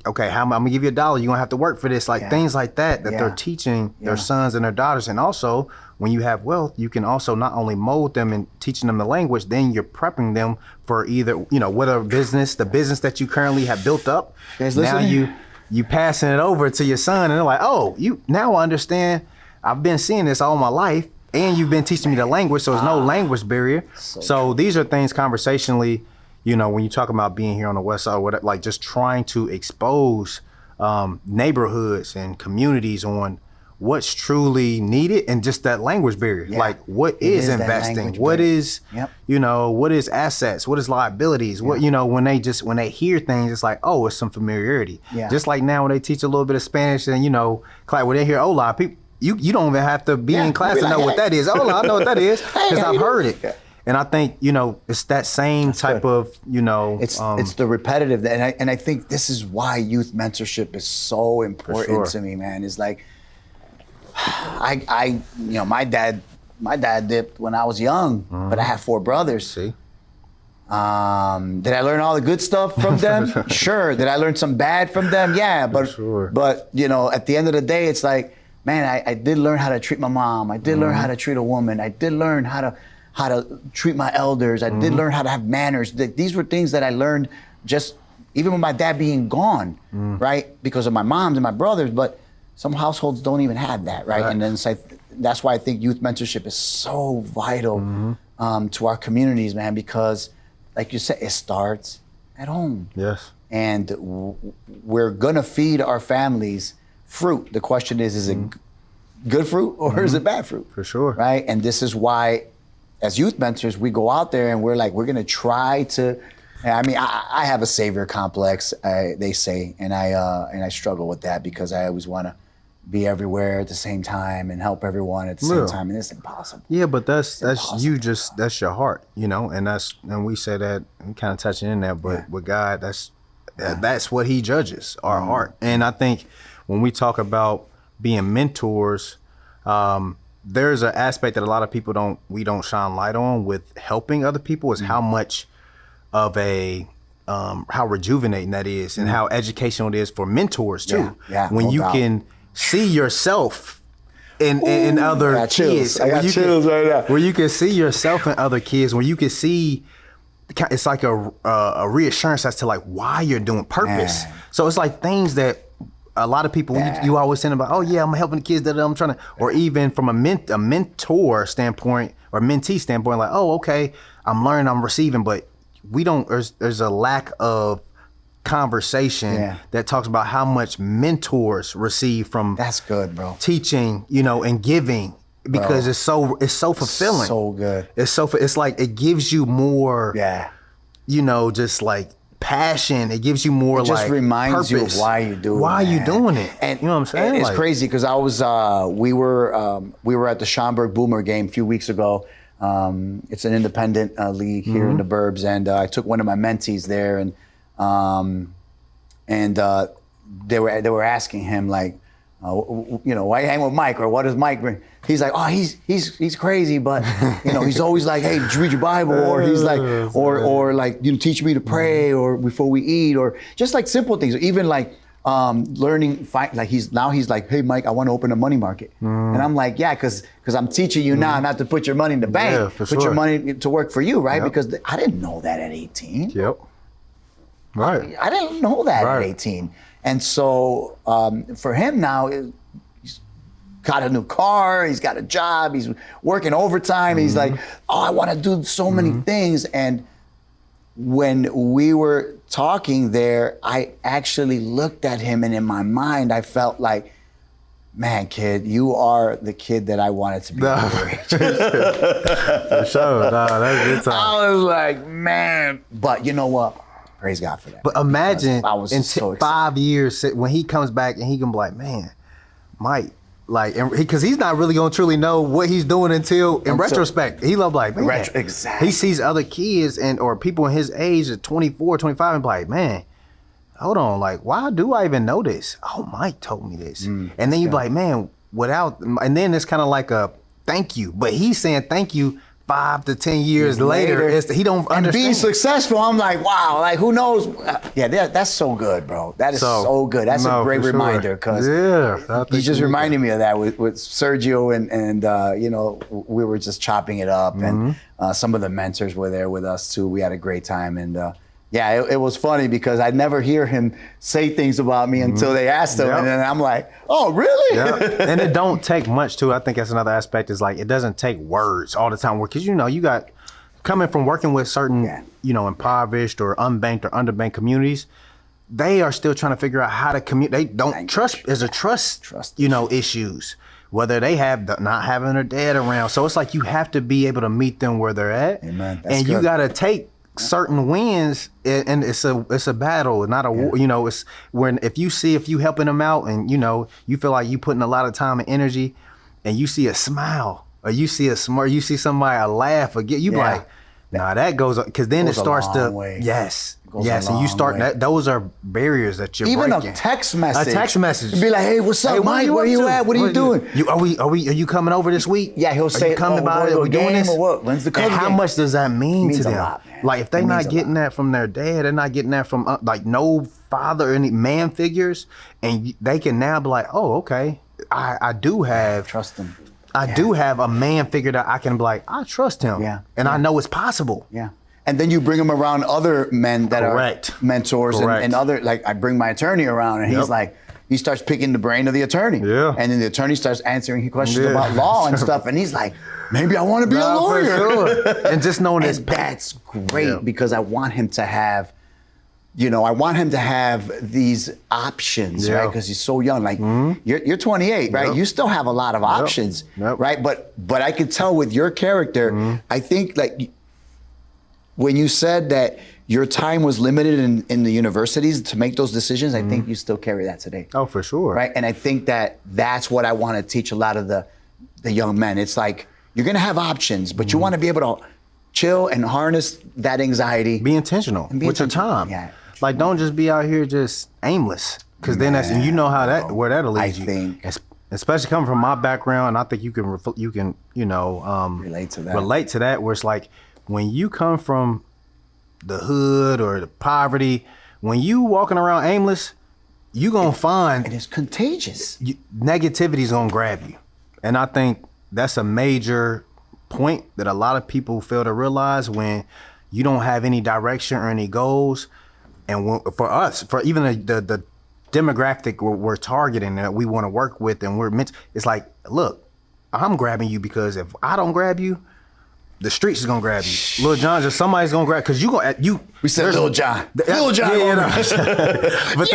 Okay, I'm gonna give you $1. You're gonna have to work for this. Like things like that they're teaching their sons and their daughters. And also when you have wealth, you can also not only mold them and teaching them the language, then you're prepping them for either, whether the business that you currently have built up. Now you passing it over to your son and they're like, oh, now I understand. I've been seeing this all my life and you've been teaching me the language, so there's no language barrier. So these are things conversationally, when you talk about being here on the west side, like just trying to expose neighborhoods and communities on what's truly needed and just that language barrier. Like what is investing? What is, what is assets? What is liabilities? What, when they hear things, it's like, oh, it's some familiarity. Just like now when they teach a little bit of Spanish and, class, when they hear hola, people, you don't even have to be in class to know what that is. Hola, I know what that is because I've heard it. And I think, it's that same type of, It's the repetitive, and I think this is why youth mentorship is so important to me, man. It's like, my dad dipped when I was young, but I have 4 brothers. See? Did I learn all the good stuff from them? Sure. Did I learn some bad from them? Yeah, but at the end of the day, it's like, man, I did learn how to treat my mom. I did learn how to treat a woman. I did learn how to treat my elders. I did learn how to have manners. These were things that I learned just even with my dad being gone, right? Because of my moms and my brothers, but some households don't even have that, right? And then that's why I think youth mentorship is so vital to our communities, man, because like you said, it starts at home. Yes. And we're gonna feed our families fruit. The question is it good fruit or is it bad fruit? For sure. Right? And this is why, as youth mentors, we go out there and we're gonna try to, I have a savior complex, they say, and I struggle with that because I always wanna be everywhere at the same time and help everyone at the same time, and it's impossible. Yeah, but that's your heart, and we say that, I'm kind of touching in there, but with God, that's what he judges, our heart. And I think when we talk about being mentors, there's an aspect that a lot of people don't shine light on with helping other people is how much of how rejuvenating that is and how educational it is for mentors too. When you can see yourself in other kids. I got chills right now. Where you can see yourself in other kids, where you can see, it's like a reassurance as to like why you're doing purpose. Man. So it's like things that a lot of people, you always saying about, oh yeah, I'm helping the kids that I'm trying to, or even from a mentor standpoint or mentee standpoint, like, oh, okay, I'm learning, I'm receiving, but there's a lack of conversation that talks about how much mentors receive from that's good, bro. Teaching, and giving, because it's so fulfilling. So good. It's like it gives you more just like passion. It gives you more, it just like reminds purpose. You of why you do it. Why you doing it? And you know what I'm saying? It's crazy because I was we were at the Schaumburg Boomer game a few weeks ago. It's an independent league here in the burbs, and I took one of my mentees there, and they were asking him like, why you hang with Mike, or what does Mike bring? He's like, oh, he's crazy, but he's always like, hey, did you read your Bible? Or he's like, or like, teach me to pray, or before we eat, or just like simple things, or even like learning. Like he's like, hey, Mike, I want to open a money market, and I'm like, yeah, because I'm teaching you now not to put your money in the bank, put your money to work for you, right? Because I didn't know that at 18. Yep. Right. I didn't know that at 18. And so for him now, he's got a new car, he's got a job, he's working overtime. He's like, oh, I want to do so many things. And when we were talking there, I actually looked at him, and in my mind, I felt like, man, kid, you are the kid that I wanted to be. For sure. That's good time. I was like, man. But you know what? Praise God for that. But imagine I was in so 5 years when he comes back and he can be like, man, Mike, like, because he's not really gonna truly know what he's doing until retrospect. He love like, man, exactly. He sees other kids or people in his age at 24, 25 and be like, man, hold on, like, why do I even know this? Oh, Mike told me this. And then you be like, man, and then it's kind of like a thank you, but he's saying thank you 5 to 10 years later. He don't understand. And being successful, I'm like, wow, like who knows? That's so good, bro. That is so good. That's a great reminder, because you just reminded me of that with Sergio and we were just chopping it up, and some of the mentors were there with us too. We had a great time, and it was funny because I never hear him say things about me until they asked him, and then I'm like, oh, really? And it don't take much too. I think that's another aspect, is like, it doesn't take words all the time, because you got coming from working with certain impoverished or unbanked or underbanked communities, they are still trying to figure out how to communicate. They don't trust. There's a trust issues, whether they have not having their dad around. So it's like you have to be able to meet them where they're at. Amen. And you got to take certain wins, and it's a battle, not a war. It's when if you helping them out, and you feel like you putting a lot of time and energy, and you see a smile, or you see a smile, you see somebody a laugh, or you be like, Nah, that goes because then it Goes a starts long to way. yes, Goes yes, a and you long start way. that. Those are barriers that you're Even breaking. a text message. A text message. You'd be like, hey, what's up, Hey, Mike? Where up you to? at? What are you doing? Are you coming over this week? Yeah, he'll Are say, you coming oh, by? we're Are we going to a doing game this? or what? When's the Cubs And how game? much does that mean Means to a them? lot, man. Like if they're It not means a getting lot. that from their dad, they're not getting that from like no father or any man figures, and they can now be like, oh, okay, I do have Trust them. I do have a man figure that I can be like, I trust him. Yeah. And I know it's possible. Yeah. And then you bring him around other men that Correct. are mentors Correct. and other, like I bring my attorney around and Yep. he's like, he starts picking the brain of the attorney. Yeah. And then the attorney starts answering questions Yeah. about law and stuff. And he's like, maybe I want to be a Nah, for lawyer. sure. And just knowing And this. that's great Yeah. because I want him to have, I want him to have these options, Yeah. right? Because he's so young. Like you're 28, right? Yep. You still have a lot of options, Yep. right? But I could tell with your character, I think like when you said that your time was limited in the universities to make those decisions, I think you still carry that today. Oh, for sure. Right? And I think that's what I want to teach a lot of the young men. It's like you're going to have options, but you want to be able to chill and harness that anxiety. Be intentional And be with your intentional. time. Yeah. Like don't just be out here just aimless. Cause then that's, and you know how that, where that'll lead you. think- Especially coming from my background, I think you can, Relate to that. relate to that where it's like, when you come from the hood or the poverty, when you walking around aimless, you gonna find And it's contagious. negativity is gonna grab you. And I think that's a major point that a lot of people fail to realize when you don't have any direction or any goals. And for us, for even the demographic we're targeting that we want to work with and we're meant, it's like, look, I'm grabbing you because if I don't grab you, the streets is gonna grab you. Lil John, just somebody's gonna grab, cause We said there's- Lil John. Yeah, Lil John. yeah, but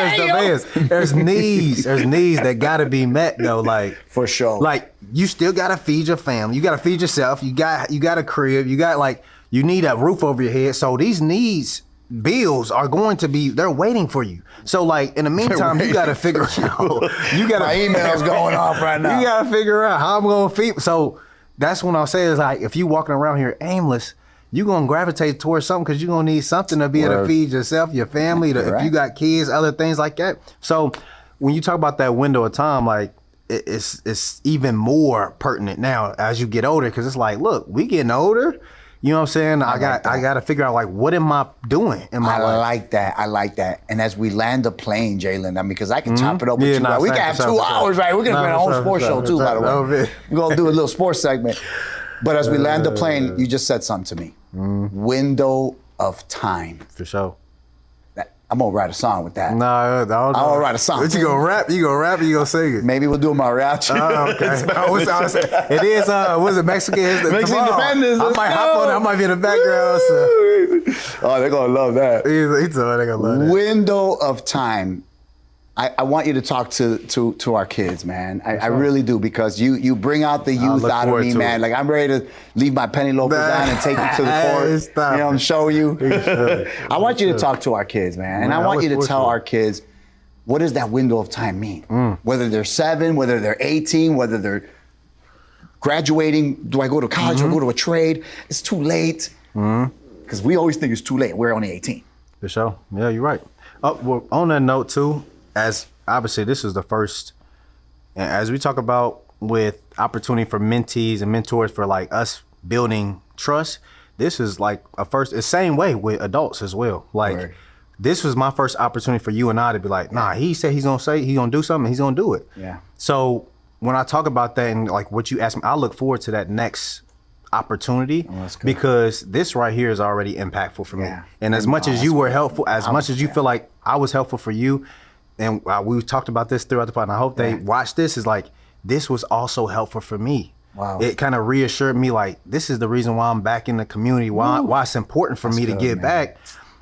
there's needs that gotta be met though. Like For sure. Like you still gotta feed your family. You gotta feed yourself. You got a crib. You need a roof over your head. So these bills are going to be, they're waiting for you. So like in the meantime, you gotta figure out. You gotta. My email's going off right now. You gotta figure out how I'm gonna feed. So that's when I'll say is like, if you walking around here aimless, you're gonna gravitate towards something because you're gonna need something to be able to Word. feed yourself, your family, if you got kids, other things like that. So when you talk about that window of time, like it's even more pertinent now as you get older, because it's like, look, we getting older. You know what I'm saying? I got to figure out like, what am I doing in my life? I like that. And as we land the plane, Jalen, I mean, because I can chop it up with Yeah, you. nah, right? We for can have sure, 2 for sure. hours, right? We're going to Nah, create a for whole sure, sports for show sure, too, for by the sure. way. We're going to do a little sports segment. But as we land the plane, you just said something to me. Window of time. For sure. I'm going to write a song with that. No, I don't know. I'll write a song. What you gonna rap? You gonna rap or you gonna sing it? Maybe we'll do a mariachi. Oh, okay. It is, was it Mexican? Mexican tomorrow. Independence, I let's might hop go. on it. I might be in the background. So. Oh, they're going to love that. He's they're gonna love that. Window of time. I want you to talk to our kids, man. I really do, because you bring out the youth look out of forward me, to man. it. Like I'm ready to leave my penny loafers on and take you to the court, Stop and it. show you. should. I want you to talk to our kids, man, and Man, I I want you to look tell forward to our kids, what does that window of time mean? Whether they're 7, whether they're 18, whether they're graduating. Do I go to college or go to a trade? It's too late. Because we always think it's too late. We're only 18. For sure. Yeah, you're right. Well, on that note too, as obviously this is the first, and as we talk about with opportunity for mentees and mentors for like us building trust, this is like a first, it's same way with adults as well. Like Word. this was my first opportunity for you and I to be like, nah, he said he's gonna do something, he's gonna do it. Yeah. So when I talk about that and like what you asked me, I look forward to that next opportunity, that's good. because this right here is already impactful for me. Yeah. And as much as you that's were good. helpful, as much as you feel like I was helpful for you, and we talked about this throughout the pod, and I hope they watch this, is like, this was also helpful for me. Wow. It kind of reassured me like, this is the reason why I'm back in the community, why it's important for me to good, get man. back,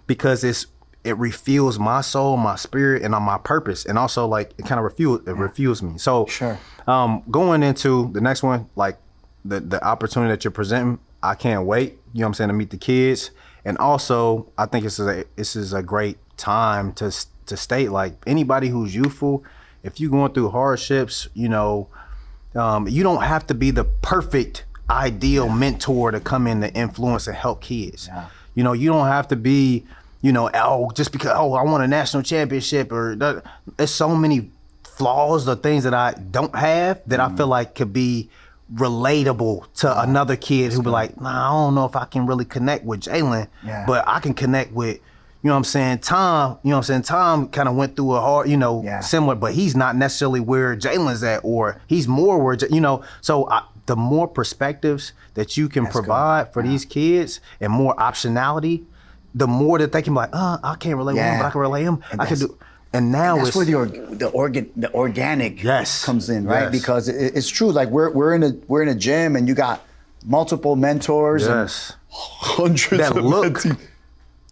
because it refuels my soul, my spirit, and on my purpose. And also like, it kind of refuels me. So Sure. Going into the next one, like the opportunity that you're presenting, I can't wait, you know what I'm saying, to meet the kids. And also, I think this is a great time to state, like, anybody who's youthful, if you're going through hardships, you don't have to be the perfect ideal mentor to come in to influence and help kids. Yeah. You know, you don't have to be, you know, just because, I won a national championship there's so many flaws or things that I don't have that I feel like could be relatable to another kid who be like, nah, I don't know if I can really connect with Jalen, but I can connect with, you know what I'm saying, Tom. You know what I'm saying? Tom kind of went through a hard, you know, similar, but he's not necessarily where Jalen's at, or he's more where, you know, so the more perspectives that you can provide for these kids and more optionality, the more that they can be like, I can't relate with him, but I can relate him. I can do. And now that's where the organic comes in, right? Because it's true. Like we're in a gym, and you got multiple mentors, and hundreds that of look mentees.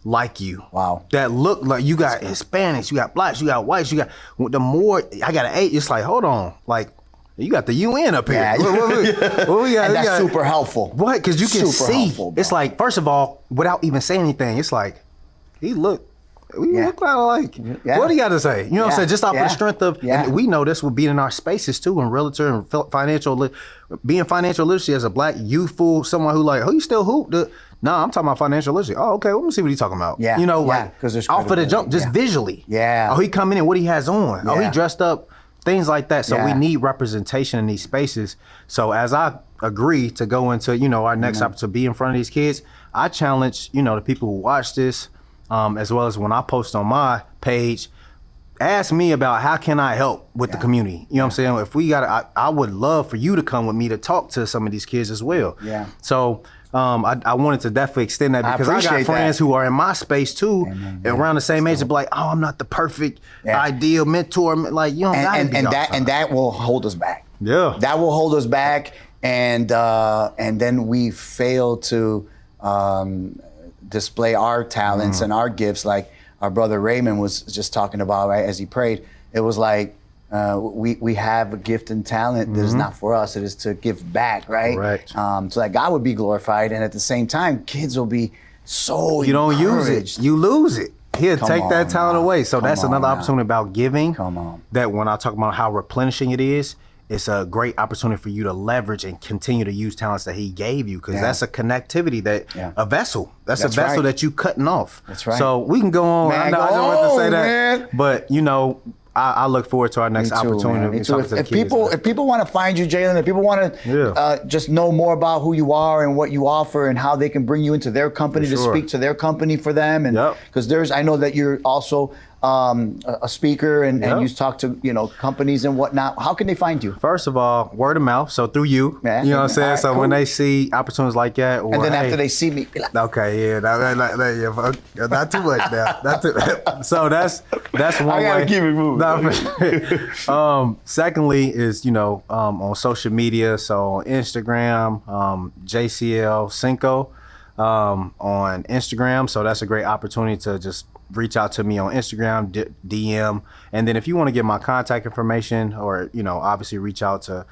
Like you. Wow. That look like you got Hispanics, you got blacks, you got whites, you got the more I got an 8, it's like, hold on, like you got the UN up here. Yeah. What we got? And that's super helpful. What? Because you can see. Helpful, it's like, first of all, without even saying anything, it's like we look kind of like, what do you got to say? You know what I'm saying? Just off the strength of, and we know this will be in our spaces too, in realtor and being financial literacy as a black, youthful, someone who like, you still hoop? No, I'm talking about financial literacy. Oh, okay, let me see what he's talking about. Yeah. You know, like, off of the jump, just visually. Yeah. He coming in, what he has on. He dressed up, things like that. So we need representation in these spaces. So as I agree to go into, you know, our next opportunity to be in front of these kids, I challenge, you know, the people who watch this, as well as when I post on my page, ask me about how can I help with the community. You know what I'm saying? If we got, I would love for you to come with me to talk to some of these kids as well. Yeah. So I wanted to definitely extend that because I got friends who are in my space too, around the same age, to be like, I'm not the perfect ideal mentor. Like, you don't gotta be and that will hold us back. Yeah. That will hold us back, and then we fail to display our talents and our gifts, like our brother Raymond was just talking about, right, as he prayed. It was like, we have a gift and talent that is not for us, it is to give back, right? Correct. So that God would be glorified, and at the same time, kids will be so you don't encouraged. use it, you lose it. He'll take that talent away. So that's another opportunity about giving. Come on. That when I talk about how replenishing it is, it's a great opportunity for you to leverage and continue to use talents that he gave you, because that's a connectivity that a vessel. That's a vessel that you cutting off. That's right. So we can go on. Man, I know I don't want to say that, man. But you know, I look forward to our next opportunity. Me too. If people want to find you, Jalen, if people want to just know more about who you are and what you offer and how they can bring you into their company to speak to their company for them, and because I know that you're also a speaker and you talk to, you know, companies and whatnot. How can they find you? First of all, word of mouth. So through you, you know what I'm saying? Right, so when they see opportunities like that, or, and then after they see me, be like, okay, not too much now. So that's one way. I gotta keep it moving. Secondly is, you know, on social media. So on Instagram, JCL Cinco on Instagram. So that's a great opportunity to just reach out to me on Instagram, DM. And then if you want to get my contact information, or, you know, obviously reach out to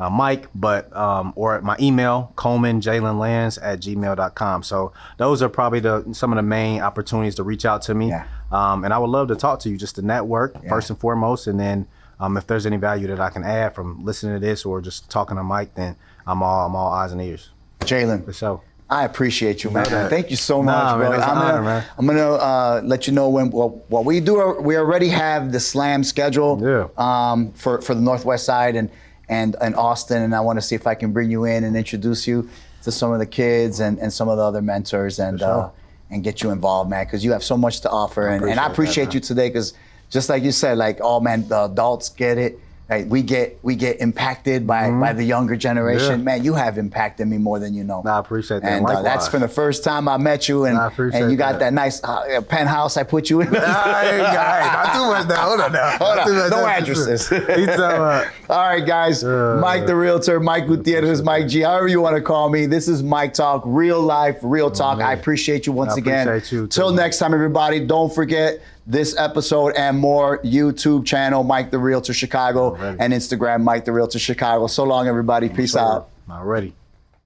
Mike, but or my email, colemanjalenlands@gmail.com. So those are probably some of the main opportunities to reach out to me. And I would love to talk to you, just to network first and foremost. And then if there's any value that I can add from listening to this or just talking to Mike, then I'm all eyes and ears. Jalen. For sure. I appreciate you, man. Thank you so much, bro. Man, I'm gonna let you know when what we do. We already have the slam schedule for the Northwest side and Austin, and I want to see if I can bring you in and introduce you to some of the kids and some of the other mentors and get you involved, man, because you have so much to offer, and I appreciate you today, because just like you said, like, oh man, the adults get it. Right, we get impacted by the younger generation. Man, you have impacted me more than you know. I appreciate that. And that's from the first time I met you, and you got that nice penthouse I put you in. Not too much now. Hold on now. No addresses. All right, guys. Mike the Realtor, Mike Gutierrez, Mike G, however you want to call me. This is Mike Talk, real life, real talk. I appreciate you once again. Appreciate you too. Till next time, everybody. Don't forget this episode and more, YouTube channel, Mike the Realtor Chicago, and Instagram, Mike the Realtor Chicago. So long, everybody. Peace out. Already.